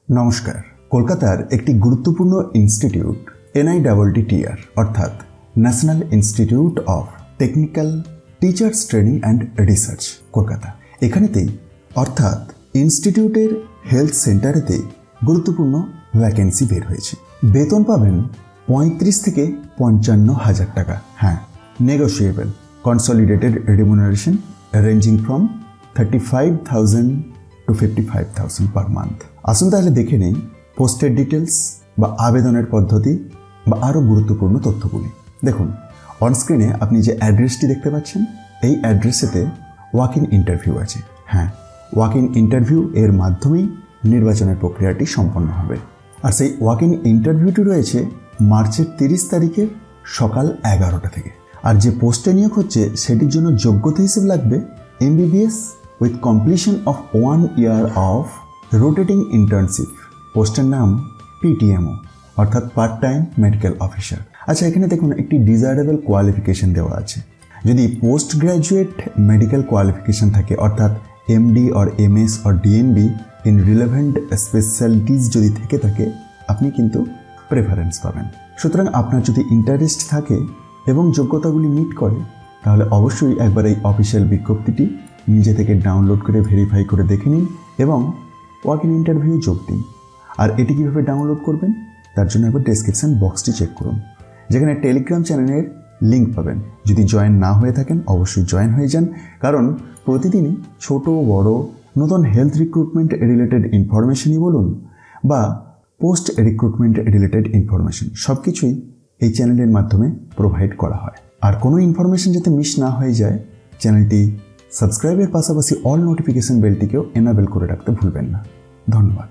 নমস্কার। কলকাতার একটি গুরুত্বপূর্ণ ইনস্টিটিউট NITTR অর্থাৎ National Institute of Technical Teachers Training and Research Kolkata, এখানেতেই অর্থাৎ ইনস্টিটিউটের হেলথ সেন্টারেতে গুরুত্বপূর্ণ ভ্যাকেন্সি বের হয়েছে। বেতন পাবেন 35 থেকে 55,000 টাকা। হ্যাঁ, negotiable. Consolidated remuneration ranging from 35,000 to 55,000 per month. আসুন তাহলে দেখে নেই পোস্টের ডিটেলস বা আবেদনের পদ্ধতি বা আরও গুরুত্বপূর্ণ তথ্যগুলি। দেখুন, অনস্ক্রিনে আপনি যে অ্যাড্রেসটি দেখতে পাচ্ছেন, এই অ্যাড্রেসেতে ওয়াক ইন ইন্টারভিউ আছে। হ্যাঁ, ওয়াক ইন ইন্টারভিউ এর মাধ্যমেই নির্বাচনের প্রক্রিয়াটি সম্পন্ন হবে। আর সেই ওয়াক ইন ইন্টারভিউটি রয়েছে মার্চের 30 তারিখের সকাল 11টা থেকে। আর যে পোস্টে নিয়োগ হচ্ছে সেটির জন্য যোগ্যতা হিসেবে লাগবে MBBS with completion of 1 year of rotating internship. পোস্টের নাম PTMO অর্থাৎ পার্ট টাইম মেডিকেল অফিসার। আচ্ছা, এখানে দেখুন একটি ডিজায়ারেবল কোয়ালিফিকেশন দেওয়া আছে। যদি পোস্ট গ্র্যাজুয়েট মেডিকেল কোয়ালিফিকেশন থাকে অর্থাৎ MD or MS or DNB in relevant specialities যদি থেকে থাকে, আপনি কিন্তু প্রেফারেন্স পাবেন। সুতরাং আপনার যদি ইন্টারেস্ট থাকে এবং যোগ্যতাগুলি মিট করে, তাহলে অবশ্যই একবার এই অফিসিয়াল বিজ্ঞপ্তিটি নিজে থেকে ডাউনলোড করে ভেরিফাই করে দেখে নিন এবং ওয়াক ইন ইন্টারভিউ যোগ দিন। আর এটি কীভাবে ডাউনলোড করবেন তার জন্য একবার ডেসক্রিপশন বক্সটি চেক করুন, যেখানে টেলিগ্রাম চ্যানেলের লিঙ্ক পাবেন। যদি জয়েন না হয়ে থাকেন অবশ্যই জয়েন হয়ে যান, কারণ প্রতিদিনই ছোট বড় নতুন হেলথ রিক্রুটমেন্ট রিলেটেড ইনফরমেশনই বলুন বা পোস্ট রিক্রুটমেন্ট রিলেটেড ইনফরমেশন সব কিছুই এই চ্যানেলের মাধ্যমে প্রোভাইড করা হয়। আর কোনো ইনফরমেশন যাতে মিস না হয়ে যায়, চ্যানেলটি সাবস্ক্রাইবের পাশাপাশি অল নোটিফিকেশন বেলটিকেও এনাবেল করে রাখতে ভুলবেন না। ধন্যবাদ।